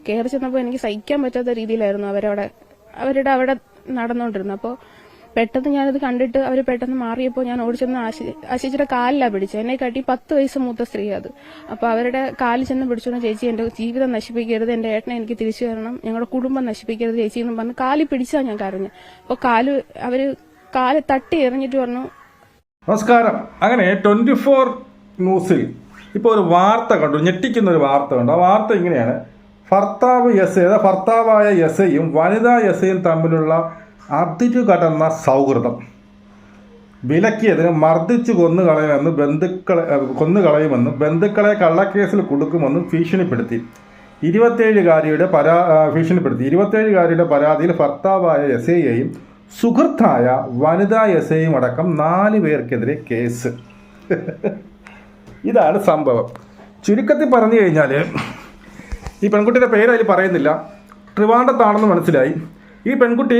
കയറി ചെന്നപ്പോൾ എനിക്ക് സഹിക്കാൻ പറ്റാത്ത രീതിയിലായിരുന്നു അവരുടെ അവിടെ നടന്നുകൊണ്ടിരുന്നത്. അപ്പോൾ പെട്ടെന്ന് ഞാനത് കണ്ടിട്ട് അവർ പെട്ടെന്ന് മാറിയപ്പോൾ ഞാൻ ഓടിച്ചെന്ന് ആശിച്ചിയുടെ കാലിലാണ് പിടിച്ചത്. എന്നെ കാട്ടി 10 വയസ്സ് മൂത്ത സ്ത്രീ അത്. അപ്പോൾ അവരുടെ കാലിൽ ചെന്ന് പിടിച്ചോണ്ട് ചേച്ചി എന്റെ ജീവിതം നശിപ്പിക്കരുത്, എന്റെ ഏട്ടനെ എനിക്ക് തിരിച്ചു തരണം, ഞങ്ങളുടെ കുടുംബം നശിപ്പിക്കരുത് ചേച്ചി എന്ന് പറഞ്ഞ് കാലിൽ പിടിച്ചാ ഞാൻ കരഞ്ഞു. അപ്പോൾ കാല് തട്ടി എറിഞ്ഞിട്ട് പറഞ്ഞു. നമസ്കാരം. അങ്ങനെ 24 ന്യൂസിൽ ഇപ്പോൾ ഒരു വാർത്ത കണ്ടു, ഞെട്ടിക്കുന്ന ഒരു വാർത്ത കണ്ടു. ആ വാർത്ത ഇങ്ങനെയാണ്: ഭർത്താവായ എസ്ഐയും വനിതാ എസ്ഐയും തമ്മിലുള്ള അതിരുകടന്ന സൗഹൃദം വിലക്കിയതിന് മർദ്ദിച്ചു കൊന്നുകളയുമെന്നും ബന്ധുക്കളെ കള്ളക്കേസിൽ കൊടുക്കുമെന്നും ഭീഷണിപ്പെടുത്തി. 27-കാരിയുടെ പരാതിയിൽ ഭർത്താവായ എസ്ഐയെയും സുഹൃത്തായ വനിതാ എസ്ഐയും അടക്കം 4 പേർക്കെതിരെ കേസ്. ഇതാണ് സംഭവം. ചുരുക്കത്തിൽ പറഞ്ഞു കഴിഞ്ഞാൽ, ഈ പെൺകുട്ടിയുടെ പേര് അതിൽ പറയുന്നില്ല, ട്രിവാൻഡ്രത്താണെന്ന് മനസ്സിലായി. ഈ പെൺകുട്ടി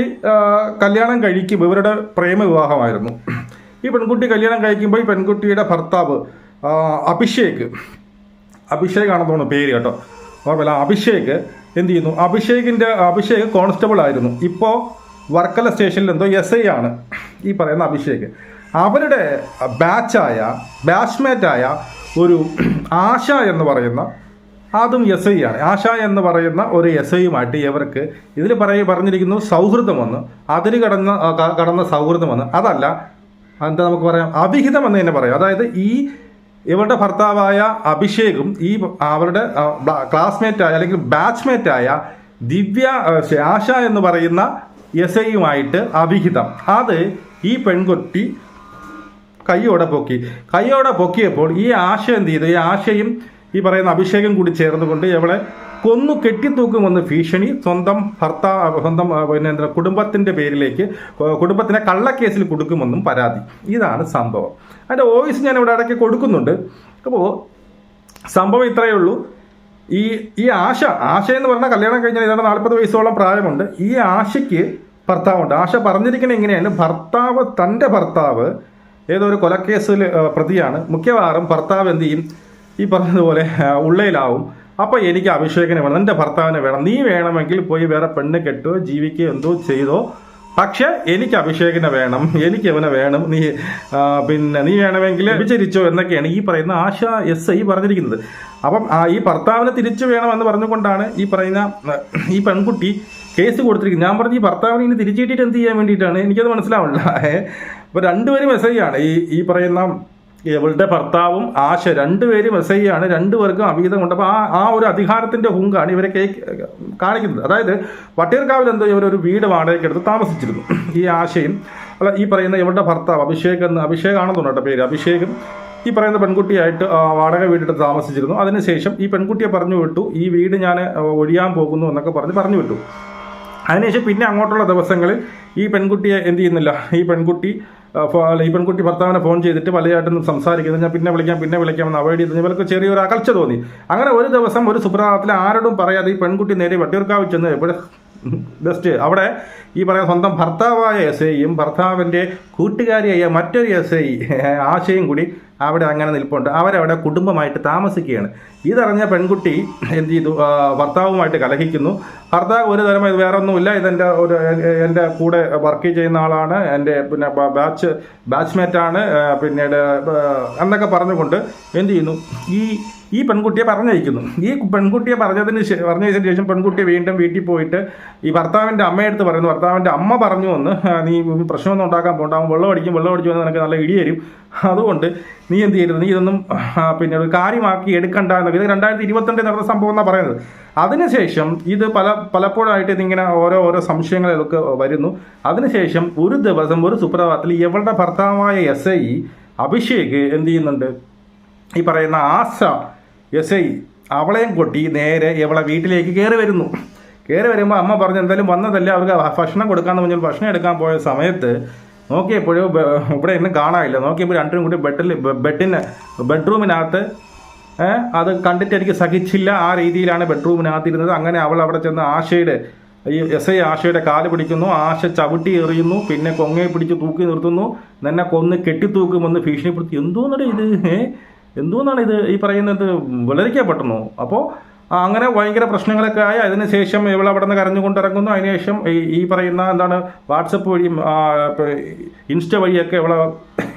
കല്യാണം കഴിക്കുമ്പോൾ ഇവരുടെ പ്രേമവിവാഹമായിരുന്നു. ഈ പെൺകുട്ടി കല്യാണം കഴിക്കുമ്പോൾ ഈ പെൺകുട്ടിയുടെ ഭർത്താവ് അഭിഷേക് ആണെന്ന് തോന്നുന്നു പേര് കേട്ടോ, ഓർമ്മയില്ല. അഭിഷേക് എന്ത് ചെയ്യുന്നു? അഭിഷേക് കോൺസ്റ്റബിൾ ആയിരുന്നു. ഇപ്പോൾ വർക്കല സ്റ്റേഷനിൽ എന്തോ SI ആണ് ഈ പറയുന്ന അഭിഷേക്. അവരുടെ ബാച്ച്മേറ്റായ ഒരു ആശ എന്ന് പറയുന്ന, അതും SI ആണ്. ആശ എന്ന് പറയുന്ന ഒരു SIയുമായിട്ട് ഇവർക്ക് ഇതിൽ പറഞ്ഞിരിക്കുന്നു സൗഹൃദമെന്ന്, അതിര് കടന്ന സൗഹൃദമെന്ന്. അതല്ല, എന്താ നമുക്ക് പറയാം, അവിഹിതം എന്ന് തന്നെ പറയാം. അതായത് ഇവരുടെ ഭർത്താവായ അഭിഷേകും അവരുടെ ക്ലാസ്മേറ്റായ അല്ലെങ്കിൽ ബാച്ച്മേറ്റായ ആശ എന്ന് പറയുന്ന SIയുമായിട്ട് അവിഹിതം. അത് ഈ പെൺകുട്ടി കയ്യോടെ പൊക്കിയപ്പോൾ ഈ ആശ എന്ത് ചെയ്തു? ഈ ആശയും ഈ പറയുന്ന അഭിഷേകം കൂടി ചേർന്നുകൊണ്ട് ഇവളെ കൊന്നു കെട്ടിത്തൂക്കുമെന്ന് ഭീഷണി, സ്വന്തം കുടുംബത്തിൻ്റെ പേരിലേക്ക്, കുടുംബത്തിനെ കള്ളക്കേസിൽ കൊടുക്കുമെന്നും പരാതി. ഇതാണ് സംഭവം. അതിൻ്റെ വോയിസ് ഞാൻ ഇവിടെ ഇടയ്ക്ക് കൊടുക്കുന്നുണ്ട്. അപ്പോൾ സംഭവം ഇത്രയേ ഉള്ളൂ. ഈ ആശ എന്ന് പറഞ്ഞാൽ കല്യാണം കഴിഞ്ഞാൽ ഏതാണ്ട് 40 വയസ്സോളം പ്രായമുണ്ട്. ഈ ആശയ്ക്ക് ഭർത്താവുണ്ട്. ആശ പറഞ്ഞിരിക്കുന്നത് എങ്ങനെയാണ്? തൻ്റെ ഭർത്താവ് ഏതോ ഒരു കൊലക്കേസിൽ പ്രതിയാണ്. മിക്കവാറും ഭർത്താവ് എന്ത് ചെയ്യും? ഈ പറഞ്ഞതുപോലെ ഉള്ളയിലാവും. അപ്പോൾ എനിക്ക് അഭിഷേകിനെ വേണം, എൻ്റെ ഭർത്താവിനെ വേണം, നീ വേണമെങ്കിൽ പോയി വേറെ പെണ്ണ് കെട്ടോ ജീവിക്കുകയോ എന്തോ ചെയ്തോ, പക്ഷെ എനിക്ക് അഭിഷേകിനെ വേണം, എനിക്ക് അവനെ വേണം, നീ വേണമെങ്കിൽ വിചരിച്ചോ എന്നൊക്കെയാണ് ഈ പറയുന്ന ആശ SI പറഞ്ഞിരിക്കുന്നത്. അപ്പം ഈ ഭർത്താവിനെ തിരിച്ചു വേണമെന്ന് പറഞ്ഞുകൊണ്ടാണ് ഈ പെൺകുട്ടി കേസ് കൊടുത്തിരിക്കുന്നത്. ഞാൻ പറഞ്ഞു, ഈ ഭർത്താവിനെ ഇനി തിരിച്ചു കിട്ടിയിട്ട് എന്ത് ചെയ്യാൻ വേണ്ടിയിട്ടാണ്? എനിക്കത് മനസ്സിലാവില്ല. അപ്പോൾ രണ്ടുപേരും SI ആണ്. ഈ പറയുന്ന ഇവളുടെ ഭർത്താവും ആശ രണ്ടുപേരും SI ആണ്. രണ്ടുപേർക്കും അവിഹിതം ഉണ്ട്. അപ്പോൾ ആ ഒരു അധികാരത്തിൻ്റെ ഹുങ്കാണ് ഇവരെ കാണിക്കുന്നത്. അതായത് വട്ടിയൂർക്കാവിൽ എന്തോ ഇവരൊരു വീട് വാടകയ്ക്ക് എടുത്ത് താമസിച്ചിരുന്നു. ഈ ആശയും ഈ പറയുന്ന ഇവളുടെ ഭർത്താവ് അഭിഷേകാണെന്ന് തോന്നട്ടെ പേര്, അഭിഷേകും ഈ പറയുന്ന പെൺകുട്ടിയായിട്ട് വാടക വീടെടുത്ത് താമസിച്ചിരുന്നു. അതിനുശേഷം ഈ പെൺകുട്ടിയെ പറഞ്ഞു വിട്ടു, ഈ വീട് ഞാൻ ഒഴിയാൻ പോകുന്നു എന്നൊക്കെ പറഞ്ഞു വിട്ടു. അതിനുശേഷം പിന്നെ അങ്ങോട്ടുള്ള ദിവസങ്ങളിൽ ഈ പെൺകുട്ടിയെ എന്ത് ചെയ്യുന്നില്ല, ഈ പെൺകുട്ടി ഭർത്താവിനെ ഫോൺ ചെയ്തിട്ട് പലയായിട്ടൊന്നും സംസാരിക്കുന്നത്, ഞാൻ പിന്നെ വിളിക്കാമെന്ന് അവോയ്ഡ് ചെയ്ത് ഇവർക്ക് ചെറിയൊരു അകൽച്ച തോന്നി. അങ്ങനെ ഒരു ദിവസം ഒരു സുപ്രഭാതത്തിൽ ആരോടും പറയാതെ ഈ പെൺകുട്ടി നേരെ വട്ടിയൂർക്കാവിൽ ചെന്ന് ഇവിടെ അവിടെ ഈ പറയുന്ന സ്വന്തം ഭർത്താവായ SIയും ഭർത്താവിൻ്റെ കൂട്ടുകാരിയായ മറ്റൊരു SI ആശയും കൂടി അവിടെ അങ്ങനെ നിൽപ്പുണ്ട്. അവരവിടെ കുടുംബമായിട്ട് താമസിക്കുകയാണ്. ഇതറിഞ്ഞ പെൺകുട്ടി എന്ത് ചെയ്തു? ഭർത്താവുമായിട്ട് കലഹിക്കുന്നു. ഭർത്താവ് ഒരു തരം ഇത് വേറെ ഒന്നുമില്ല, എൻ്റെ കൂടെ വർക്ക് ചെയ്യുന്ന ആളാണ്, എൻ്റെ ബാച്ച്മേറ്റാണ്, പിന്നീട് എന്നൊക്കെ പറഞ്ഞുകൊണ്ട് എന്ത് ചെയ്യുന്നു? ഈ പെൺകുട്ടിയെ പറഞ്ഞയക്കുന്നു. ഈ പെൺകുട്ടിയെ പറഞ്ഞതിന് ശേഷം പെൺകുട്ടി വീണ്ടും വീട്ടിൽ പോയിട്ട് ഈ ഭർത്താവിൻ്റെ അമ്മയെടുത്ത് പറയുന്നു. ഭർത്താവിൻ്റെ അമ്മ പറഞ്ഞു എന്ന്, നീ പ്രശ്നമൊന്നും ഉണ്ടാക്കാൻ പോകണ്ട, വെള്ളം അടിക്കും എന്ന് നിനക്ക് നല്ല ഇടി തരും, അതുകൊണ്ട് നീ എന്ത് ചെയ്യരുത്, നീ ഇതൊന്നും ഒരു കാര്യമാക്കി എടുക്കണ്ട എന്നൊക്കെ. ഇത് 2022 നടന്ന സംഭവം എന്നാണ് പറയുന്നത്. അതിനുശേഷം ഇത് പലപ്പോഴായിട്ട് ഇതിങ്ങനെ ഓരോ സംശയങ്ങളിലൊക്കെ വരുന്നു. അതിനുശേഷം ഒരു ദിവസം ഒരു സുപ്രഭാതത്തിൽ ഇവളുടെ ഭർത്താവായ SI അഭിഷേക് എന്ത് ചെയ്യുന്നുണ്ട്? ഈ പറയുന്ന ആശ SI അവളെയും കൊട്ടി നേരെ ഇവളെ വീട്ടിലേക്ക് കയറി വരുമ്പോൾ അമ്മ പറഞ്ഞു, എന്തായാലും വന്നതല്ലേ, അവർക്ക് ഭക്ഷണം കൊടുക്കാമെന്ന് പറഞ്ഞാൽ ഭക്ഷണം എടുക്കാൻ പോയ സമയത്ത് നോക്കിയപ്പോഴും ഇവിടെ ഒന്നും കാണാനില്ല. നോക്കിയപ്പോൾ രണ്ടും കൂടി ബെഡ്റൂമിനകത്ത് അത് കണ്ടിട്ട് എനിക്ക് സഹിച്ചില്ല. ആ രീതിയിലാണ് ബെഡ്റൂമിനകത്തിരുന്നത്. അങ്ങനെ അവൾ അവിടെ ചെന്ന് SI ആശയുടെ കാല് പിടിക്കുന്നു. ആശ ചവിട്ടി എറിയുന്നു. പിന്നെ കൊങ്ങയെ പിടിച്ച് തൂക്കി നിർത്തുന്നു. നിന്നെ കൊന്ന് കെട്ടിത്തൂക്കുമെന്ന് ഭീഷണിപ്പെടുത്തി. എന്തോന്നാണ് ഇത് ഈ പറയുന്നത്? വിളരിക്കപ്പെട്ടുന്നു. അപ്പോൾ അങ്ങനെ ഭയങ്കര പ്രശ്നങ്ങളൊക്കെ ആയി. അതിനുശേഷം ഇവൾ അവിടെ നിന്ന് കരഞ്ഞുകൊണ്ട് ഇറങ്ങുന്നു. അതിനുശേഷം ഈ പറയുന്ന എന്താണ് വാട്സപ്പ് വഴിയും ഇൻസ്റ്റ വഴിയൊക്കെ ഇവളെ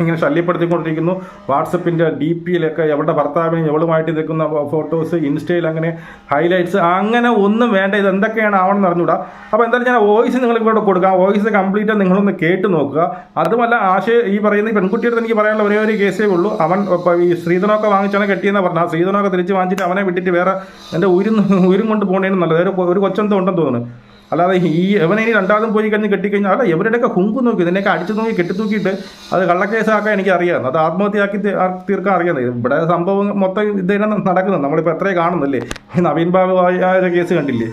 ഇങ്ങനെ ശല്യപ്പെടുത്തിക്കൊണ്ടിരിക്കുന്നു. വാട്സപ്പിൻ്റെ DP-യിലൊക്കെ ഇവളുടെ ഭർത്താവിനെ ഇവളുമായിട്ട് നിൽക്കുന്ന ഫോട്ടോസ്, ഇൻസ്റ്റയിൽ അങ്ങനെ ഹൈലൈറ്റ്സ്, അങ്ങനെ ഒന്നും വേണ്ട. ഇത് എന്തൊക്കെയാണ് ആവണമെന്ന് അറിഞ്ഞൂടാ. അപ്പോൾ എന്തായാലും ഞാൻ വോയിസ് നിങ്ങൾക്ക് ഇവിടെ കൊടുക്കാം. വോയിസ് കംപ്ലീറ്റ് നിങ്ങളൊന്ന് കേട്ട് നോക്കുക. അതുമല്ല ഈ പറയുന്ന പെൺകുട്ടിയുടെ എനിക്ക് പറയാനുള്ള ഒരേ ഒരു കേസേ ഉള്ളൂ. അവൻ ഈ സ്ത്രീധനമൊക്കെ വാങ്ങിച്ചാണ് കെട്ടിയെന്ന് പറഞ്ഞാൽ ആ സ്ത്രീധനമൊക്കെ തിരിച്ച് വാങ്ങിച്ചിട്ട് അവനെ വിട്ടിട്ട് വേറെ എൻ്റെ ഉയരും കൊണ്ട് പോകണേനും നല്ലത്. ഒരു കൊച്ചെന്തോ ഉണ്ടെന്ന് തോന്നുന്നു. അല്ലാതെ ഇവനെ ഇനി രണ്ടാമതും പോയി കഴിഞ്ഞ് കെട്ടിക്കഴിഞ്ഞാൽ അല്ല, ഇവരുടെയൊക്കെ ഹുങ്ക് നോക്കി ഇതിനെയൊക്കെ അടിച്ചു നോക്കി കെട്ടിത്തൂക്കിയിട്ട് അത് കള്ളക്കേസാക്കാൻ എനിക്ക് അറിയാം. അത് ആത്മഹത്യയാക്കി തീർക്കാൻ അറിയാം. ഇവിടെ സംഭവം മൊത്തം ഇതന്നെ നടക്കുന്നത്. നമ്മളിപ്പോൾ എത്രയും കാണുന്നില്ലേ, നവീൻ ബാബു ആയ കേസ് കണ്ടില്ലേ.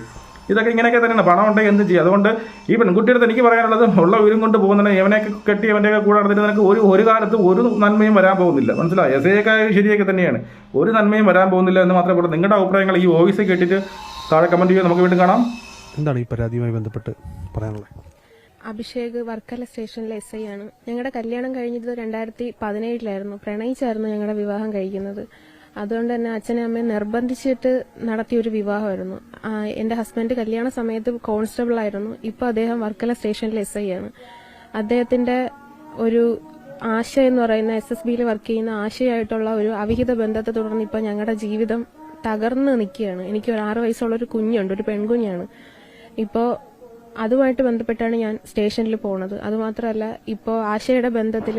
ഇതൊക്കെ ഇങ്ങനെയൊക്കെ തന്നെയാണ്. പണം ഉണ്ടെങ്കിൽ എന്ത് ചെയ്യും. അതുകൊണ്ട് ഈ പെൺകുട്ടിയുടെ എനിക്ക് പറയാനുള്ളത്, ഉള്ള ഉയരം കൊണ്ട് പോകുന്നുണ്ട് ഇവനെയൊക്കെ കെട്ടി അവൻ്റെയൊക്കെ കൂടെ നടന്നിട്ട് നിനക്ക് ഒരു കാലത്ത് ഒരു നന്മയും വരാൻ പോകുന്നില്ല. മനസ്സിലായി? എസ്ഐയൊക്കെ ശരിയൊക്കെ തന്നെയാണ്, ഒരു നന്മയും വരാൻ പോകുന്നില്ല എന്ന് മാത്രമേ കൂടെ. നിങ്ങളുടെ അഭിപ്രായങ്ങൾ ഈ വോയിസ് കേട്ടിട്ട് താഴെ കമൻറ്റ് ചെയ്യുക. നമുക്ക് വീണ്ടും കാണാം. എന്താണ് ഈ പരാതിയുമായി ബന്ധപ്പെട്ട് പറയാനുള്ളത്? അഭിഷേക് വർക്കല സ്റ്റേഷനിലെ SI ആണ്. ഞങ്ങളുടെ കല്യാണം കഴിഞ്ഞത് 2017 പ്രണയിച്ചായിരുന്നു ഞങ്ങളുടെ വിവാഹം കഴിക്കുന്നത്. അതുകൊണ്ട് തന്നെ അച്ഛനും അമ്മയും നിർബന്ധിച്ചിട്ട് നടത്തിയൊരു വിവാഹമായിരുന്നു. എൻ്റെ ഹസ്ബൻഡ് കല്യാണ സമയത്ത് കോൺസ്റ്റബിൾ ആയിരുന്നു. ഇപ്പോൾ അദ്ദേഹം വർക്കല സ്റ്റേഷനിലെ SI ആണ്. അദ്ദേഹത്തിന്റെ ഒരു ആശ എന്ന് പറയുന്ന SSBയിൽ വർക്ക് ചെയ്യുന്ന ആശയായിട്ടുള്ള ഒരു അവിഹിത ബന്ധത്തെ തുടർന്ന് ഇപ്പോൾ ഞങ്ങളുടെ ജീവിതം തകർന്ന് നിൽക്കുകയാണ്. എനിക്ക് ഒരു 6 വയസ്സുള്ള ഒരു കുഞ്ഞുണ്ട്, ഒരു പെൺകുഞ്ഞാണ്. ഇപ്പോൾ അതുമായിട്ട് ബന്ധപ്പെട്ടാണ് ഞാൻ സ്റ്റേഷനിൽ പോണത്. അതുമാത്രമല്ല, ഇപ്പോൾ ആശയുടെ ബന്ധത്തിൽ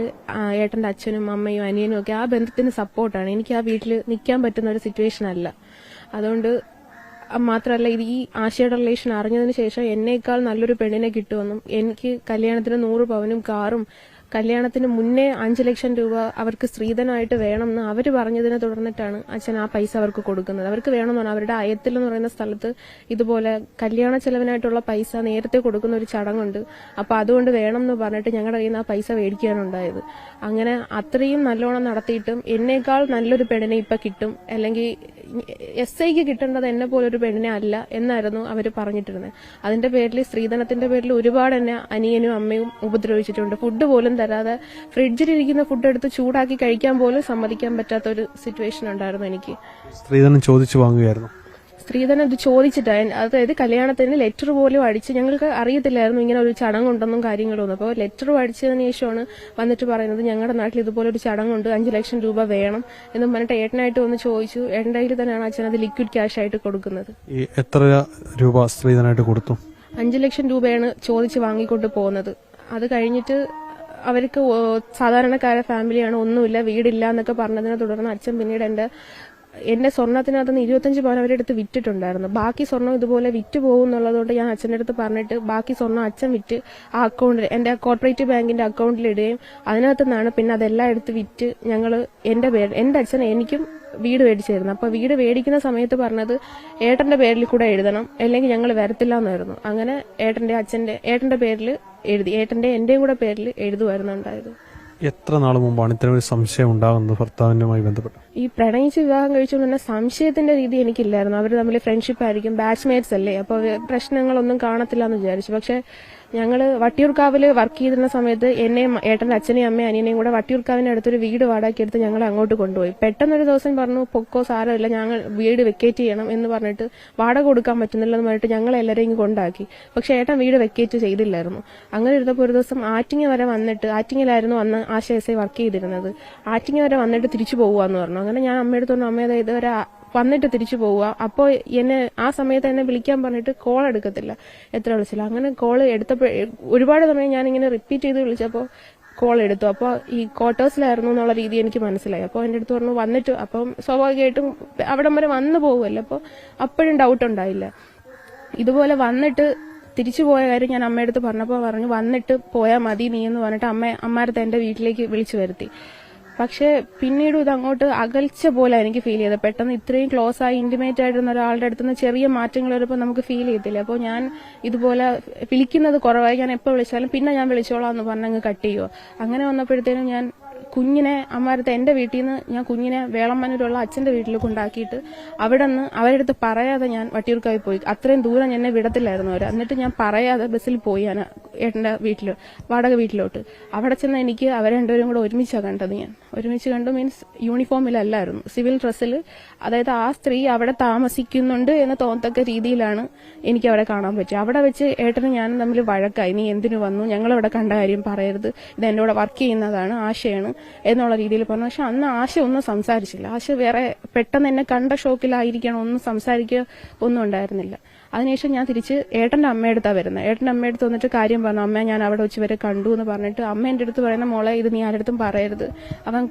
ഏട്ടൻ്റെ അച്ഛനും അമ്മയും അനിയനും ഒക്കെ ആ ബന്ധത്തിന് സപ്പോർട്ടാണ്. എനിക്ക് ആ വീട്ടിൽ നിൽക്കാൻ പറ്റുന്ന ഒരു സിറ്റുവേഷൻ അല്ല. അതുകൊണ്ട് മാത്രമല്ല, ഈ ആശയുടെ റിലേഷൻ അറിഞ്ഞതിന് ശേഷം എന്നേക്കാൾ നല്ലൊരു പെണ്ണിനെ കിട്ടുമെന്നും എനിക്ക് കല്യാണത്തിന് 100 പവനും കാറും കല്യാണത്തിന് മുന്നേ 5 ലക്ഷം രൂപ അവർക്ക് സ്ത്രീധനമായിട്ട് വേണമെന്ന് അവർ പറഞ്ഞതിനെ തുടർന്നിട്ടാണ് അച്ഛൻ ആ പൈസ അവർക്ക് കൊടുക്കുന്നത്. അവർക്ക് വേണമെന്ന് പറഞ്ഞാൽ അവരുടെ അയത്തിൽ എന്ന് പറയുന്ന സ്ഥലത്ത് ഇതുപോലെ കല്യാണ ചെലവിനായിട്ടുള്ള പൈസ നേരത്തെ കൊടുക്കുന്ന ഒരു ചടങ്ങുണ്ട്. അപ്പോൾ അതുകൊണ്ട് വേണം എന്ന് പറഞ്ഞിട്ട് ഞങ്ങളുടെ കയ്യിൽ നിന്ന് ആ പൈസ മേടിക്കാനുണ്ടായത്. അങ്ങനെ അത്രയും നല്ലോണം നടത്തിയിട്ടും എന്നേക്കാൾ നല്ലൊരു പെണ്ണിനെ ഇപ്പം കിട്ടും, അല്ലെങ്കിൽ SIക്ക് കിട്ടേണ്ടത് എന്നെ പോലൊരു പെണ്ണിനെ അല്ല എന്നായിരുന്നു അവർ പറഞ്ഞിട്ടിരുന്നത്. അതിന്റെ പേരിൽ, സ്ത്രീധനത്തിന്റെ പേരിൽ ഒരുപാട് എന്നെ അനിയനും അമ്മയും ഉപദ്രവിച്ചിട്ടുണ്ട്. ഫുഡ് പോലും തരാതെ ഫ്രിഡ്ജിലിരിക്കുന്ന ഫുഡ് എടുത്ത് ചൂടാക്കി കഴിക്കാൻ പോലും സമ്മതിക്കാൻ പറ്റാത്ത ഒരു സിറ്റുവേഷൻ ഉണ്ടായിരുന്നു എനിക്ക്. സ്ത്രീധനം ചോദിച്ചു വാങ്ങുകയായിരുന്നു. സ്ത്രീധനം ഇത് ചോദിച്ചിട്ടാണ്, അതായത് കല്യാണത്തിന് ലെറ്റർ പോലും അടിച്ച്, ഞങ്ങൾക്ക് അറിയത്തില്ലായിരുന്നു ഇങ്ങനെ ഒരു ചടങ്ങുണ്ടെന്നും കാര്യങ്ങളൊന്നും. അപ്പോൾ ലെറ്റർ അടിച്ചതിന് ശേഷമാണ് വന്നിട്ട് പറയുന്നത് ഞങ്ങളുടെ നാട്ടിൽ ഇതുപോലെ ഒരു ചടങ്ങുണ്ട്, 5 ലക്ഷം രൂപ വേണം എന്നും പറഞ്ഞിട്ട് ഏട്ടനായിട്ട് വന്ന് ചോദിച്ചു. ഏട്ടൻ്റെ കയ്യിൽ തന്നെയാണ് അച്ഛൻ അത് ലിക്വിഡ് ക്യാഷ് ആയിട്ട് കൊടുക്കുന്നത്. എത്ര രൂപ സ്ത്രീധനമായിട്ട് കൊടുത്തു? 5 ലക്ഷം രൂപയാണ് ചോദിച്ച് വാങ്ങിക്കൊണ്ട് പോകുന്നത്. അത് കഴിഞ്ഞിട്ട് അവർക്ക് സാധാരണക്കാരെ ഫാമിലിയാണ്, ഒന്നുമില്ല, വീടില്ല എന്നൊക്കെ പറഞ്ഞതിനെ തുടർന്ന് അച്ഛൻ പിന്നീട് എന്റെ സ്വർണ്ണത്തിനകത്ത് 25 പവൻ അവരെടുത്ത് വിറ്റിട്ടുണ്ടായിരുന്നു. ബാക്കി സ്വർണ്ണം ഇതുപോലെ വിറ്റ് പോകും എന്നുള്ളതുകൊണ്ട് ഞാൻ അച്ഛൻ്റെ അടുത്ത് പറഞ്ഞിട്ട് ബാക്കി സ്വർണ്ണം അച്ഛൻ വിറ്റ് ആ അക്കൗണ്ടിൽ, എന്റെ കോർപ്പറേറ്റീവ് ബാങ്കിന്റെ അക്കൗണ്ടിൽ ഇടുകയും അതിനകത്ത് നിന്നാണ് പിന്നെ അതെല്ലാം എടുത്ത് വിറ്റ് എന്റെ അച്ഛൻ എനിക്കും വീട് മേടിച്ചായിരുന്നു. അപ്പൊ വീട് മേടിക്കുന്ന സമയത്ത് പറഞ്ഞത് ഏട്ടന്റെ പേരിൽ കൂടെ എഴുതണം, അല്ലെങ്കിൽ ഞങ്ങൾ വരത്തില്ല എന്നായിരുന്നു. അങ്ങനെ ഏട്ടന്റെ പേരിൽ എഴുതി, എന്റെയും കൂടെ പേരിൽ എഴുതുമായിരുന്നു ഉണ്ടായത്. എത്ര നാൾ മുമ്പാണ് ഇത്തരം ഒരു സംശയം ഉണ്ടാകുന്നത് ഭർത്താവിനുമായി ബന്ധപ്പെട്ട്? ഈ പ്രണയിച്ച് വിവാഹം കഴിച്ചുകൊണ്ട് തന്നെ സംശയത്തിന്റെ രീതി എനിക്കില്ലായിരുന്നു. അവർ തമ്മിൽ ഫ്രണ്ട്ഷിപ്പ് ആയിരിക്കും, ബാച്ച്മേറ്റ്സ് അല്ലേ, അപ്പോൾ പ്രശ്നങ്ങളൊന്നും കാണത്തില്ല എന്ന് വിചാരിച്ചു. പക്ഷെ ഞങ്ങൾ വട്ടിയൂർക്കാവില് വർക്ക് ചെയ്തിരുന്ന സമയത്ത് എന്നെയും ഏട്ടന്റെ അച്ഛനെയും അമ്മയും അനിയനെയും കൂടെ വട്ടിയൂർക്കാവിന്റെ അടുത്തൊരു വീട് വാടകയ്ക്ക് എടുത്ത് ഞങ്ങൾ അങ്ങോട്ട് കൊണ്ടുപോയി. പെട്ടെന്നൊരു ദിവസം പറഞ്ഞു, പൊക്കോ സാരമില്ല, ഞങ്ങൾ വീട് വെക്കേറ്റ് ചെയ്യണം എന്ന് പറഞ്ഞിട്ട് വാടക കൊടുക്കാൻ പറ്റുന്നില്ലെന്ന് പറഞ്ഞിട്ട് ഞങ്ങൾ എല്ലാവരെയും കൊണ്ടാക്കി. പക്ഷെ ഏട്ടൻ വീട് വെക്കേറ്റ് ചെയ്തില്ലായിരുന്നു. അങ്ങനെ ഇരുന്നപ്പോൾ ഒരു ദിവസം ആറ്റിങ്ങിലായിരുന്നു അന്ന് ആശ SI വർക്ക് ചെയ്തിരുന്നത്. ആറ്റിങ്ങ വരെ വന്നിട്ട് തിരിച്ചു പോകുവാന്ന് പറഞ്ഞു. അങ്ങനെ ഞാൻ അമ്മയുടെ തോന്നുന്നു, അമ്മയുടെ ഇതുവരെ വന്നിട്ട് തിരിച്ചു പോവുക. അപ്പോൾ ആ സമയത്ത് എന്നെ വിളിക്കാൻ പറഞ്ഞിട്ട് കോൾ എടുക്കത്തില്ല, എത്ര വിളിച്ചില്ല. അങ്ങനെ കോൾ എടുത്തപ്പോൾ ഒരുപാട് സമയം ഞാനിങ്ങനെ റിപ്പീറ്റ് ചെയ്ത് വിളിച്ചപ്പോൾ കോൾ എടുത്തു. അപ്പോൾ ഈ ക്വാർട്ടേഴ്സിലായിരുന്നു എന്നുള്ള രീതി എനിക്ക് മനസ്സിലായി. അപ്പോൾ എൻ്റെ അടുത്ത് പറഞ്ഞു വന്നിട്ട്, അപ്പം സ്വാഭാവികമായിട്ടും അവിടം വരെ വന്നു പോകുമല്ലോ, അപ്പോൾ അപ്പോഴും ഡൗട്ട് ഉണ്ടായില്ല. ഇതുപോലെ വന്നിട്ട് തിരിച്ചു പോയ കാര്യം ഞാൻ അമ്മയുടെ അടുത്ത് പറഞ്ഞപ്പോൾ പറഞ്ഞു വന്നിട്ട് പോയാൽ മതി നീ എന്ന് പറഞ്ഞിട്ട് അമ്മാരത്തെ എൻ്റെ വീട്ടിലേക്ക് വിളിച്ചു വരുത്തി. പക്ഷെ പിന്നീട് ഇത് അങ്ങോട്ട് അകൽച്ച പോലെ എനിക്ക് ഫീൽ ചെയ്തത്. പെട്ടെന്ന് ഇത്രയും ക്ലോസ് ആയി ഇന്റിമേറ്റ് ആയിരുന്ന ഒരാളുടെ അടുത്ത് നിന്ന് ചെറിയ മാറ്റങ്ങൾ വരുമ്പോൾ നമുക്ക് ഫീൽ ചെയ്യത്തില്ല. അപ്പോൾ ഞാൻ ഇതുപോലെ വിളിക്കുന്നത് കുറവായി, ഞാൻ എപ്പോൾ വിളിച്ചാലും പിന്നെ ഞാൻ വിളിച്ചോളാം എന്ന് പറഞ്ഞങ്ങ് കട്ട് ചെയ്യുമോ. അങ്ങനെ വന്നപ്പോഴത്തേനും ഞാൻ കുഞ്ഞിനെ അമ്മാരത്തെ എന്റെ വീട്ടിൽ നിന്ന് ഞാൻ കുഞ്ഞിനെ വേളമ്മനൂരുള്ള അച്ഛന്റെ വീട്ടിൽ കൊണ്ടാക്കിയിട്ട് അവിടെ നിന്ന് അവരുടെ അടുത്ത് പറയാതെ ഞാൻ വട്ടിയൂർക്കാവിൽ പോയി. അത്രയും ദൂരം എന്നെ വിടത്തില്ലായിരുന്നു അവർ. എന്നിട്ട് ഞാൻ പറയാതെ ബസ്സിൽ പോയി ഞാൻ ഏട്ടന്റെ വീട്ടിൽ വാടക വീട്ടിലോട്ട്. അവിടെ ചെന്ന് എനിക്ക് അവരെ രണ്ടുപേരും കൂടെ ഒരുമിച്ചാണ് കണ്ടത്. ഞാൻ ഒരുമിച്ച് കണ്ടു മീൻസ് യൂണിഫോമിലല്ലായിരുന്നു, സിവിൽ ഡ്രസ്സിൽ. അതായത് ആ സ്ത്രീ അവിടെ താമസിക്കുന്നുണ്ട് എന്ന് തോന്നത്തക്ക രീതിയിലാണ് എനിക്ക് അവിടെ കാണാൻ പറ്റുക. അവിടെ വെച്ച് ഏട്ടനും ഞാനും തമ്മിൽ വഴക്കായി. നീ എന്തിനു വന്നു, ഞങ്ങളവിടെ കണ്ട കാര്യം പറയരുത്, ഇത് എന്റെ കൂടെ വർക്ക് ചെയ്യുന്നതാണ്, ആശയാണ് എന്നുള്ള രീതിയിൽ പറഞ്ഞു. പക്ഷെ അന്ന് ആശ ഒന്നും സംസാരിച്ചില്ല. ആശ വേറെ പെട്ടെന്ന് എന്നെ കണ്ട ഷോക്കിലായിരിക്കണം, ഒന്നും സംസാരിക്കുക ഒന്നും ഉണ്ടായിരുന്നില്ല. അതിനുശേഷം ഞാൻ തിരിച്ച് ഏട്ടന്റെ അമ്മയടുത്താണ് വരുന്നത്. ഏട്ടന്റെ അമ്മയടുത്ത് വന്നിട്ട് കാര്യം പറഞ്ഞു. അമ്മ ഞാൻ അവിടെ വെച്ച് വരെ കണ്ടു എന്ന് പറഞ്ഞിട്ട് അമ്മ എന്റെ അടുത്ത് പറയുന്ന, മോളെ ഇത് നീ ആരടുത്തും പറയരുത്, അവൻ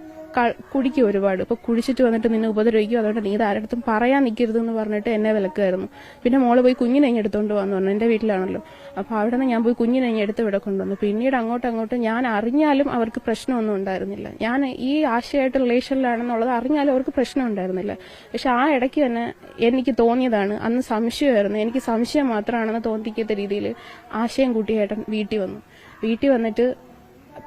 കുടിക്കും ഒരുപാട്, ഇപ്പൊ കുടിച്ചിട്ട് വന്നിട്ട് നിന്നെ ഉപദ്രവിക്കും, അതുകൊണ്ട് നീ ഇത് ആരടുത്തും പറയാൻ നിൽക്കരുത് എന്ന് പറഞ്ഞിട്ട് എന്നെ വിലക്കുമായിരുന്നു. പിന്നെ മോള് പോയി കുഞ്ഞിനെ എടുത്തോണ്ട് വന്നു പറഞ്ഞു, എന്റെ വീട്ടിലാണല്ലോ. അപ്പൊ അവിടെ നിന്ന് ഞാൻ പോയി കുഞ്ഞിനെ എടുത്ത് ഇവിടെ കൊണ്ടുവന്നു. പിന്നീട് അങ്ങോട്ടും ഞാൻ അറിഞ്ഞാലും അവർക്ക് പ്രശ്നമൊന്നും ഉണ്ടായിരുന്നില്ല. ഞാൻ ഈ ആശയായിട്ട് റിലേഷനിലാണെന്നുള്ളത് അറിഞ്ഞാലും അവർക്ക് പ്രശ്നം ഉണ്ടായിരുന്നില്ല. പക്ഷെ ആ ഇടയ്ക്ക് തന്നെ എനിക്ക് തോന്നിയതാണ്, അന്ന് സംശയമായിരുന്നു, എനിക്ക് സംശയം മാത്രമാണെന്ന് തോന്നിപ്പിക്കാത്ത രീതിയിൽ ആശയം കൂട്ടിയേട്ടൻ വീട്ടിൽ വന്നു. വീട്ടിൽ വന്നിട്ട്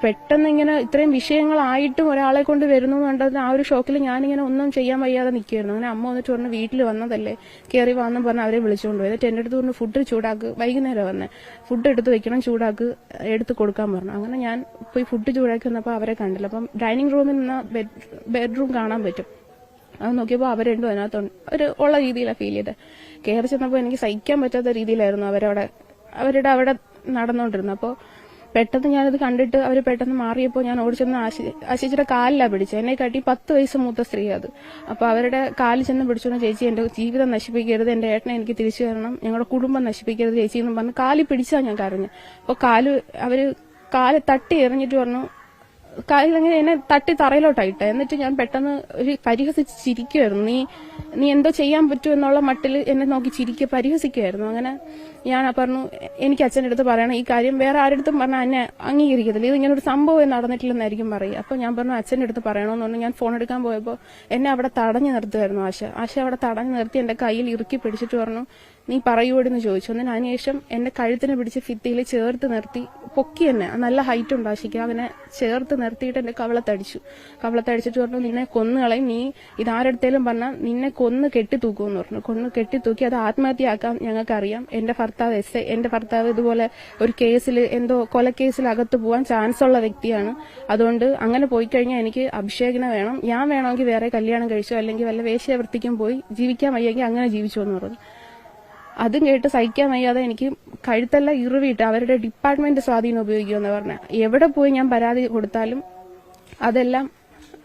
പെട്ടെന്ന് ഇങ്ങനെ ഇത്രയും വിഷയങ്ങളായിട്ടും ഒരാളെ കൊണ്ട് വരുന്നു എന്നുണ്ടെങ്കിൽ ആ ഒരു ഷോക്കിൽ ഞാനിങ്ങനെ ഒന്നും ചെയ്യാൻ വയ്യാതെ നിൽക്കുകയായിരുന്നു. അങ്ങനെ അമ്മ വന്നിട്ട് പറഞ്ഞു, വീട്ടിൽ വന്നതല്ലേ, കയറി വന്നു പറഞ്ഞ് അവരെ വിളിച്ചുകൊണ്ട് പോയി. എന്നിട്ട് എന്റെ അടുത്ത് പറഞ്ഞു, ഫുഡ് ചൂടാക്ക്, വൈകുന്നേരം വന്നേ, ഫുഡ് എടുത്ത് വെക്കണം, ചൂടാക്ക്, എടുത്ത് കൊടുക്കാൻ പറഞ്ഞു. അങ്ങനെ ഞാൻ പോയി ഫുഡ് ചൂടാക്കി വന്നപ്പോൾ അവരെ കണ്ടില്ല. അപ്പം ഡൈനിങ് റൂമിൽ നിന്ന് ബെഡ്റൂം കാണാൻ പറ്റും. അത് നോക്കിയപ്പോൾ അവർ രണ്ടും അതിനകത്തുണ്ട്. ഒരു ഉള്ള രീതിയിലാണ് ഫീൽ ചെയ്തത്. കയറി ചെന്നപ്പോൾ എനിക്ക് സഹിക്കാൻ പറ്റാത്ത രീതിയിലായിരുന്നു അവരുടെ അവിടെ നടന്നുകൊണ്ടിരുന്നത്. അപ്പോൾ പെട്ടെന്ന് ഞാനത് കണ്ടിട്ട് അവർ പെട്ടെന്ന് മാറിയപ്പോൾ ഞാൻ ഓടിച്ചെന്ന് ആശിച്ചിയുടെ കാലിലാണ് പിടിച്ചത്. എന്നെ കാട്ടി 10 വയസ്സ് മൂത്ത സ്ത്രീ അത്. അപ്പൊ അവരുടെ കാലിൽ ചെന്ന് പിടിച്ചോണ്ട്, ചേച്ചി എന്റെ ജീവിതം നശിപ്പിക്കരുത്, എന്റെ ഏട്ടനെ എനിക്ക് തിരിച്ചു തരണം, ഞങ്ങളുടെ കുടുംബം നശിപ്പിക്കരുത് ചേച്ചി എന്ന് പറഞ്ഞ് കാലിൽ പിടിച്ചാ ഞാൻ കരഞ്ഞു. അപ്പൊ കാല് തട്ടി എറിഞ്ഞിട്ട് പറഞ്ഞു, കാലിലങ്ങനെ എന്നെ തട്ടി തറയിലോട്ടായിട്ടെ. എന്നിട്ട് ഞാൻ പെട്ടെന്ന് ഒരു പരിഹസിച്ച് ചിരിക്കുമായിരുന്നു. നീ എന്തോ ചെയ്യാൻ പറ്റൂ എന്നുള്ള മട്ടിൽ എന്നെ നോക്കി പരിഹസിക്കുമായിരുന്നു. അങ്ങനെ ഞാൻ പറഞ്ഞു, എനിക്ക് അച്ഛൻ്റെ അടുത്ത് പറയണം ഈ കാര്യം, വേറെ ആരുടെ പറഞ്ഞാൽ എന്നെ അംഗീകരിക്കത്തില്ല, ഇത് ഇങ്ങനെ ഒരു സംഭവം നടന്നിട്ടില്ലെന്നായിരിക്കും പറയുക. അപ്പൊ ഞാൻ പറഞ്ഞു അച്ഛൻ്റെ അടുത്ത് പറയണമെന്ന് പറഞ്ഞു. ഞാൻ ഫോൺ എടുക്കാൻ പോയപ്പോൾ എന്നെ അവിടെ തടഞ്ഞു നിർത്തുമായിരുന്നു ആശ അവിടെ തടഞ്ഞു നിർത്തി എന്റെ കയ്യിൽ ഇറുക്കി പിടിച്ചിട്ട് പറഞ്ഞു, നീ പറയൂടെന്ന് ചോദിച്ചു. എന്നിട്ട് അതിനുശേഷം എന്റെ കഴുത്തിനെ പിടിച്ച് ഭിത്തിയിൽ ചേർത്ത് നിർത്തി പൊക്കി തന്നെ, നല്ല ഹൈറ്റ് ഉണ്ട് ആശിക്ക്, അങ്ങനെ ചേർത്ത് നിർത്തിയിട്ട് എന്റെ കവളത്തടിച്ചിട്ട് പറഞ്ഞു, നിന്നെ കൊന്നുകളയും, നീ ഇതാരടുത്തേലും പറഞ്ഞാൽ നിന്നെ കൊന്ന് കെട്ടിത്തൂക്കുമെന്ന് പറഞ്ഞു. കൊന്ന് കെട്ടിത്തൂക്കി അത് ആത്മഹത്യയാക്കാൻ ഞങ്ങൾക്കറിയാം. എന്റെ ഭർത്താവ് ഇതുപോലെ ഒരു കേസിൽ എന്തോ കൊലക്കേസിൽ അകത്ത് പോകാൻ ചാൻസ് ഉള്ള വ്യക്തിയാണ്. അതുകൊണ്ട് അങ്ങനെ പോയി കഴിഞ്ഞാൽ എനിക്ക് അഭിഷേകിനെ വേണം, ഞാൻ വേണമെങ്കിൽ വേറെ കല്യാണം കഴിച്ചോ അല്ലെങ്കിൽ വല്ല വേശ്യാവൃത്തിക്കും പോയി ജീവിക്കാൻ വയ്യെങ്കിൽ അങ്ങനെ ജീവിച്ചോ എന്ന് പറഞ്ഞു. അതും കേട്ട് സഹിക്കാൻ വയ്യാതെ എനിക്ക് കഴുത്തെല്ലാം ഇറുവിയിട്ട് അവരുടെ ഡിപ്പാർട്ട്മെന്റ് സ്വാധീനം ഉപയോഗിക്കുമെന്ന് പറഞ്ഞാൽ എവിടെ പോയി ഞാൻ പരാതി കൊടുത്താലും അതെല്ലാം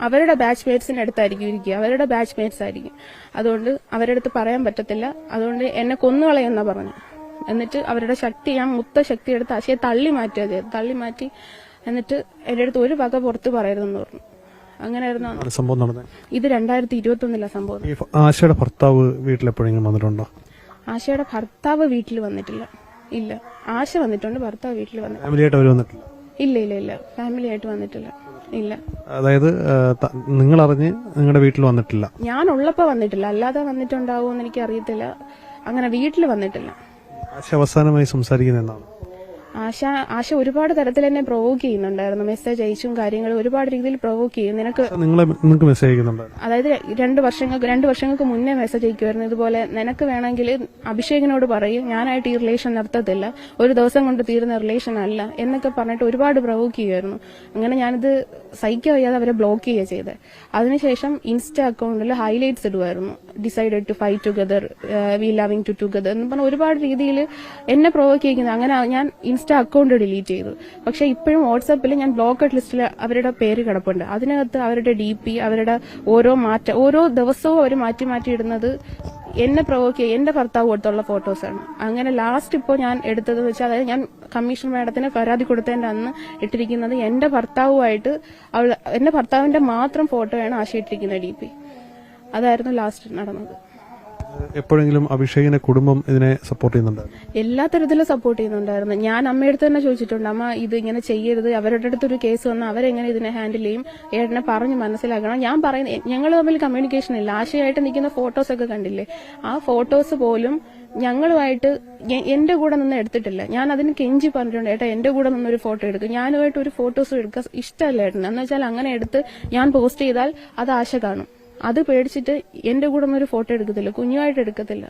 അവരുടെ ബാച്ച് മേറ്റ്സിന്റെ അടുത്തായിരിക്കും ഇരിക്കുക, അവരുടെ ബാച്ച് മേറ്റ്സ് ആയിരിക്കും. അതുകൊണ്ട് അവരുടെ അടുത്ത് പറയാൻ പറ്റത്തില്ല, അതുകൊണ്ട് എന്നെ കൊന്നുകളയെന്നാ പറഞ്ഞു. എന്നിട്ട് അവരുടെ ഞാൻ ശക്തി എടുത്ത് ആശയെ തള്ളി മാറ്റി. എന്നിട്ട് എന്റെ അടുത്ത് ഒരു വക പുറത്ത് പറയരുതെന്ന് പറഞ്ഞു. അങ്ങനെയായിരുന്നു സംഭവം നടന്നത്. ഇത് 2021 സംഭവം. ആശയുടെ ഭർത്താവ് വീട്ടിലെപ്പോഴെങ്കിലും വന്നിട്ടുണ്ടോ? ആശയുടെ ഭർത്താവ് വീട്ടിൽ വന്നിട്ടില്ല. ഇല്ല, ആശ വന്നിട്ടുണ്ട്, ഭർത്താവ് വീട്ടിൽ വന്നിട്ടില്ല. ഫാമിലിയായിട്ട് അവർ വന്നിട്ടില്ല? ഇല്ല, ഫാമിലി ആയിട്ട് വന്നിട്ടില്ല. ഇല്ല, അതായത് നിങ്ങൾ അറിഞ്ഞ് നിങ്ങളുടെ വീട്ടിൽ വന്നിട്ടില്ല? ഞാൻ ഉള്ളപ്പോ വന്നിട്ടില്ല, അല്ലാതെ വന്നിട്ടുണ്ടാവുമെന്ന് എനിക്ക് അറിയത്തില്ല. അങ്ങനെ വീട്ടിൽ വന്നിട്ടില്ല. ആശ അവസാനമായി സംസാരിക്കുന്നത് എന്താണ്? ആശ ഒരുപാട് തരത്തിൽ എന്നെ പ്രൊവോക്ക് ചെയ്യുന്നുണ്ടായിരുന്നു. മെസ്സേജ് അയച്ചും കാര്യങ്ങൾ ഒരുപാട് രീതിയിൽ പ്രൊവോക്ക് ചെയ്യും. നിങ്ങൾക്ക് മെസ്സേജ് അയക്കുന്നുണ്ടായിരുന്നു? അതായത് 2 വർഷങ്ങൾക്ക് മുന്നേ മെസ്സേജ് അയക്കുമായിരുന്നു. ഇതുപോലെ നിനക്ക് വേണമെങ്കിൽ അഭിഷേകിനോട് പറയും, ഞാനായിട്ട് ഈ റിലേഷൻ നടത്തത്തില്ല, ഒരു ദിവസം കൊണ്ട് തീരുന്ന റിലേഷൻ അല്ല എന്നൊക്കെ പറഞ്ഞിട്ട് ഒരുപാട് പ്രൊവോക്ക് ചെയ്യുമായിരുന്നു. അങ്ങനെ ഞാനിത് സഹിക്കാൻ വയ്യാതെ അവരെ ബ്ലോക്ക് ചെയ്യുക ചെയ്തത്. അതിനുശേഷം ഇൻസ്റ്റാ അക്കൗണ്ടിൽ ഹൈലൈറ്റ്സ് ഇടുമായിരുന്നു, decided to fight together, we loving to together എന്ന് പറഞ്ഞ ഒരുപാട് രീതിയിൽ എന്നെ പ്രൊവോക്ക് ചെയ്യുന്നത്. അങ്ങനെ ഞാൻ ഇൻസ്റ്റാ അക്കൗണ്ട് ഡിലീറ്റ് ചെയ്തു. പക്ഷെ ഇപ്പോഴും വാട്സാപ്പിൽ ഞാൻ ബ്ലോക്കഡ് ലിസ്റ്റിൽ അവരുടെ പേര് കിടപ്പുണ്ട്. അതിനകത്ത് അവരുടെ DP, അവരുടെ ഓരോ ദിവസവും അവർ മാറ്റി ഇടുന്നത് എന്നെ പ്രൊവോക്ക് ചെയ്യും, എന്റെ ഭർത്താവ് കൊടുത്തുള്ള ഫോട്ടോസാണ്. അങ്ങനെ ലാസ്റ്റ് ഇപ്പോൾ ഞാൻ എടുത്തതെന്ന് വെച്ചാൽ, അതായത് ഞാൻ കമ്മീഷൻ മാഡത്തിന് പരാതി കൊടുത്തതിന്റെ അന്ന് ഇട്ടിരിക്കുന്നത് എന്റെ ഭർത്താവിന്റെ മാത്രം ഫോട്ടോയാണ് ആശ ഇട്ടിരിക്കുന്നത് DP. അതായിരുന്നു ലാസ്റ്റ് നടന്നത്. എപ്പോഴെങ്കിലും അഭിഷേകിന്റെ കുടുംബം ഇതിനെ സപ്പോർട്ട് ചെയ്യുന്നുണ്ടായിരുന്നു? എല്ലാ തരത്തിലും സപ്പോർട്ട് ചെയ്യുന്നുണ്ടായിരുന്നു. ഞാൻ അമ്മയടുത്ത് തന്നെ ചോദിച്ചിട്ടുണ്ട്, അമ്മ ഇത് ഇങ്ങനെ ചെയ്യരുത്, അവരുടെ അടുത്തൊരു കേസ് വന്നാൽ അവരെങ്ങനെ ഇതിനെ ഹാൻഡിൽ ചെയ്യും, ഏട്ടനെ പറഞ്ഞ് മനസ്സിലാക്കണം. ഞാൻ പറയുന്നത് ഞങ്ങൾ തമ്മിൽ കമ്മ്യൂണിക്കേഷൻ ഇല്ല. ആശയായിട്ട് നിൽക്കുന്ന ഫോട്ടോസൊക്കെ കണ്ടില്ലേ, ആ ഫോട്ടോസ് പോലും ഞങ്ങളുമായിട്ട് എന്റെ കൂടെ നിന്ന് എടുത്തിട്ടില്ല. ഞാൻ അതിന് കെഞ്ചി പറഞ്ഞിട്ടുണ്ട്, ഏട്ടാ എന്റെ കൂടെ നിന്നൊരു ഫോട്ടോ എടുക്കും. ഞാനുമായിട്ട് ഒരു ഫോട്ടോസും എടുക്കാൻ ഇഷ്ടമല്ല ഏട്ടന്. എന്ന് വെച്ചാൽ അങ്ങനെ എടുത്ത് ഞാൻ പോസ്റ്റ് ചെയ്താൽ അത് ആശ കാണും. അത് പേടിച്ചിട്ട് എന്റെ കൂടെ നിന്നൊരു ഫോട്ടോ എടുക്കത്തില്ല, കുഞ്ഞുമായിട്ട് എടുക്കത്തില്ല.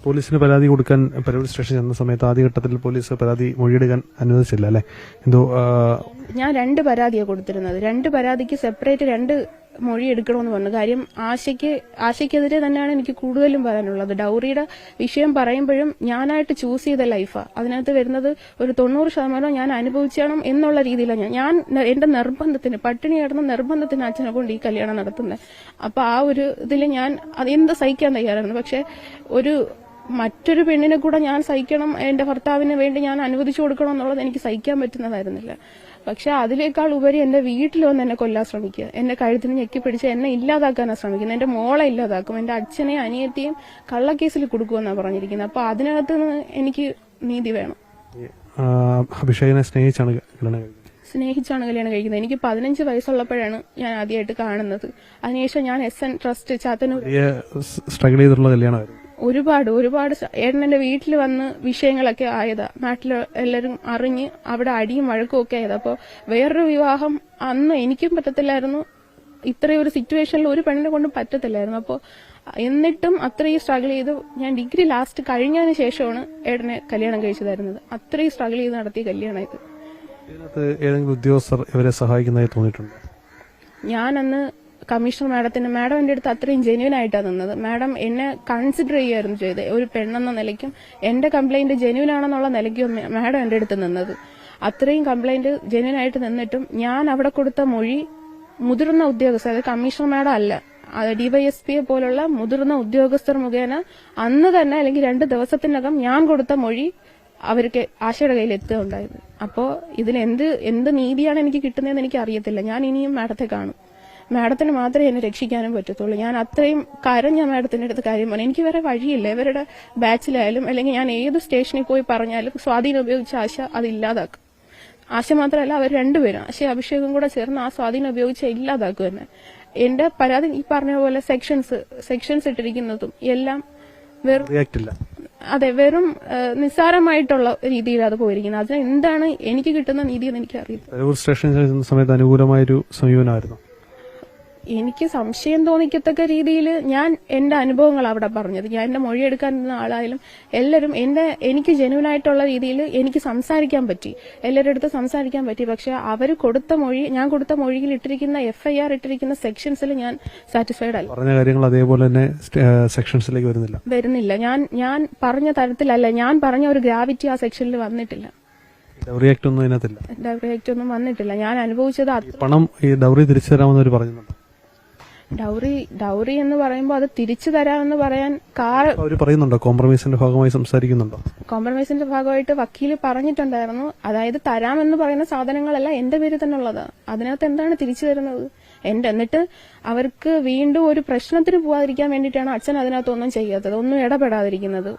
പോലീസിന് പരാതി കൊടുക്കാൻ പരവൂർ സ്റ്റേഷൻ ചെന്ന സമയത്ത് ആദ്യഘട്ടത്തിൽ പോലീസ് പരാതി മൊഴിയെടുക്കാൻ അനുവദിച്ചില്ല അല്ലെ? എന്തോ ഞാൻ 2 പരാതിയാണ് കൊടുത്തിരുന്നത്. 2 പരാതിക്ക് സെപ്പറേറ്റ് 2 മൊഴി എടുക്കണമെന്ന് പറഞ്ഞു. കാര്യം ആശയ്ക്കെതിരെ തന്നെയാണ് എനിക്ക് കൂടുതലും പറയാനുള്ളത്. ഡൗറിയുടെ വിഷയം പറയുമ്പോഴും ഞാനായിട്ട് ചൂസ് ചെയ്ത ലൈഫാണ്. അതിനകത്ത് വരുന്നത് ഒരു 90% ഞാൻ അനുഭവിച്ചണം എന്നുള്ള രീതിയിലാണ് ഞാൻ എന്റെ നിർബന്ധത്തിന്, പട്ടിണി കിടന്ന നിർബന്ധത്തിന് അച്ഛനെ കൊണ്ട് ഈ കല്യാണം നടത്തുന്നത്. അപ്പൊ ആ ഒരു ഇതിൽ ഞാൻ അതെന്ത് സഹിക്കാൻ തയ്യാറായിരുന്നു. പക്ഷെ മറ്റൊരു പെണ്ണിനെ കൂടെ ഞാൻ സഹിക്കണം, എന്റെ ഭർത്താവിന് വേണ്ടി ഞാൻ അനുവദിച്ചു കൊടുക്കണം എന്നുള്ളത് എനിക്ക് സഹിക്കാൻ പറ്റുന്നതായിരുന്നില്ല. പക്ഷെ അതിനേക്കാൾ ഉപരി എന്റെ വീട്ടിൽ വന്ന് എന്നെ കൊല്ലാൻ ശ്രമിക്കുക, എന്റെ കഴുത്തിന് ഞെക്കിപ്പിടിച്ച് എന്നെ ഇല്ലാതാക്കാനാണ് ശ്രമിക്കുന്നത്. എന്റെ മോളെ ഇല്ലാതാക്കും, എന്റെ അച്ഛനെയും അനിയത്തെയും കള്ളക്കേസിൽ കൊടുക്കുമെന്നാണ് പറഞ്ഞിരിക്കുന്നത്. അപ്പൊ അതിനകത്ത് എനിക്ക് നീതി വേണം. അഭിഷേകിനെ സ്നേഹിച്ചാണ് കല്യാണം കഴിക്കുന്നത്. എനിക്ക് 15 വയസ്സുള്ളപ്പോഴാണ് ഞാൻ ആദ്യമായിട്ട് കാണുന്നത്. അതിനുശേഷം ഞാൻ SN ട്രസ്റ്റ് ചാത്തന്നൂർ സ്ട്രഗിൾ ചെയ്തിട്ടുള്ള കല്യാണമായിരുന്നു. ഒരുപാട് ഏട്ടൻ എന്റെ വീട്ടിൽ വന്ന് വിഷയങ്ങളൊക്കെ ആയതാ. നാട്ടിൽ എല്ലാവരും അറിഞ്ഞ് അവിടെ അടിയും വഴക്കും ഒക്കെ ആയതാ. അപ്പൊ വേറൊരു വിവാഹം അന്ന് എനിക്കും പറ്റത്തില്ലായിരുന്നു. ഇത്രയും ഒരു സിറ്റുവേഷനിൽ ഒരു പെണ്ണിനെ കൊണ്ടും പറ്റത്തില്ലായിരുന്നു. അപ്പോൾ എന്നിട്ടും അത്രയും സ്ട്രഗിൾ ചെയ്ത് ഞാൻ ഡിഗ്രി ലാസ്റ്റ് കഴിഞ്ഞതിന് ശേഷമാണ് ഏട്ടനെ കല്യാണം കഴിച്ചതായിരുന്നത്. അത്രയും സ്ട്രഗിൾ ചെയ്ത് നടത്തിയ കല്യാണം ഇത്. ഏതെങ്കിലും ഉദ്യോഗസ്ഥർ ഇവരെ സഹായിക്കുന്നതായി തോന്നിയിട്ടുണ്ട്? ഞാനന്ന് കമ്മീഷണർ മാഡം എന്റെ അടുത്ത് അത്രയും ജെന്യൂൻ ആയിട്ടാണ് നിന്നത്. മാഡം എന്നെ കൺസിഡർ ചെയ്യുകയായിരുന്നു ചെയ്തത്. ഒരു പെണ്ണെന്ന നിലയ്ക്കും എന്റെ കംപ്ലൈന്റ് ജെന്യൂൻ ആണെന്നുള്ള നിലയ്ക്കും മാഡം എന്റെ അടുത്ത് നിന്നത്. അത്രയും കംപ്ലൈന്റ് ജെന്യൂൻ ആയിട്ട് നിന്നിട്ടും ഞാൻ അവിടെ കൊടുത്ത മൊഴി മുതിർന്ന ഉദ്യോഗസ്ഥർ, അതായത് കമ്മീഷണർ മാഡം അല്ല, DYSP പോലുള്ള മുതിർന്ന ഉദ്യോഗസ്ഥർ മുഖേന അന്ന് തന്നെ അല്ലെങ്കിൽ 2 ദിവസത്തിനകം ഞാൻ കൊടുത്ത മൊഴി അവർക്ക് ആശയുടെ കയ്യിൽ എത്തുകയുണ്ടായത്. അപ്പോൾ ഇതിൽ എന്ത് നീതിയാണ് എനിക്ക് കിട്ടുന്നതെന്ന് എനിക്ക് അറിയത്തില്ല. ഞാൻ ഇനിയും മാഡത്തെ കാണും. മാഡത്തിന് മാത്രമേ എന്നെ രക്ഷിക്കാനും പറ്റത്തുള്ളൂ. ഞാൻ അത്രയും കരഞ്ഞ മാഡത്തിന്റെ അടുത്ത് കാര്യം പറഞ്ഞു. എനിക്ക് വേറെ വഴിയില്ല. ഇവരുടെ ബാച്ചിലായാലും അല്ലെങ്കിൽ ഞാൻ ഏത് സ്റ്റേഷനിൽ പോയി പറഞ്ഞാലും സ്വാധീനം ഉപയോഗിച്ച ആശ അത് ഇല്ലാതാക്കും. ആശ മാത്രമല്ല, അവർ രണ്ടുപേരും ആശ അഭിഷേകം കൂടെ ചേർന്ന് ആ സ്വാധീനം ഉപയോഗിച്ച് ഇല്ലാതാക്കും തന്നെ. എന്റെ പരാതി ഈ പറഞ്ഞ പോലെ സെക്ഷൻസ് ഇട്ടിരിക്കുന്നതും എല്ലാം വെറും നിസ്സാരമായിട്ടുള്ള രീതിയിൽ അത് പോയിരിക്കുന്നത്. അതിന് എന്താണ് എനിക്ക് കിട്ടുന്ന നീതി എന്ന് എനിക്ക് അറിയില്ല. സ്റ്റേഷനിൽ സമയത്ത് അനുകൂലമായൊരു സമീപനമായിരുന്നു. എനിക്ക് സംശയം തോന്നിക്കത്തക്ക രീതിയിൽ ഞാൻ എന്റെ അനുഭവങ്ങൾ അവിടെ പറഞ്ഞത്. ഞാൻ എന്റെ മൊഴിയെടുക്കാൻ നിന്ന ആളായാലും എല്ലാവരും എനിക്ക് ജെന്യൂനായിട്ടുള്ള രീതിയിൽ എനിക്ക് സംസാരിക്കാൻ പറ്റി, എല്ലാവരുടെ അടുത്ത് സംസാരിക്കാൻ പറ്റി. പക്ഷെ അവർ ഞാൻ കൊടുത്ത മൊഴിയിൽ ഇട്ടിരിക്കുന്ന FIR ഇട്ടിരിക്കുന്ന സെക്ഷൻസിൽ ഞാൻ സാറ്റിസ്ഫൈഡ് അല്ല. പറഞ്ഞ കാര്യങ്ങൾ അതേപോലെ തന്നെ സെക്ഷൻസിലേക്ക് വരുന്നില്ല. ഞാൻ പറഞ്ഞ തരത്തിലല്ല, ഞാൻ പറഞ്ഞ ഒരു ഗ്രാവിറ്റി ആ സെക്ഷനിൽ വന്നിട്ടില്ല. ഡൗറി ആക്ട് ഒന്നും അതിനകത്തില്ല. ഡൗറി ആക്ട് ഒന്നും വന്നിട്ടില്ല. ഞാൻ അനുഭവിച്ചത് പണം ഈ ഡൗറി തിരിച്ചു തരാമെന്ന് പറയുന്നുണ്ട്. ഡൗറി എന്ന് പറയുമ്പോൾ അത് തിരിച്ചു തരാമെന്ന് പറയാൻ പറയുന്നുണ്ടോ? കോംപ്രമൈസിന്റെ ഭാഗമായി സംസാരിക്കുന്നുണ്ടോ? കോംപ്രമൈസിന്റെ ഭാഗമായിട്ട് വക്കീല് പറഞ്ഞിട്ടുണ്ടായിരുന്നു. അതായത് തരാമെന്ന് പറയുന്ന സാധനങ്ങളെല്ലാം എന്റെ പേരിൽ തന്നെ ഉള്ളതാണ്. അതിനകത്ത് എന്താണ് തിരിച്ചു തരുന്നത്? എന്നിട്ട് അവർക്ക് വീണ്ടും ഒരു പ്രശ്നത്തിന് പോവാതിരിക്കാൻ വേണ്ടിയിട്ടാണ് അച്ഛൻ അതിനകത്തൊന്നും ചെയ്യാത്തത്, ഒന്നും ഇടപെടാതിരിക്കുന്നത്.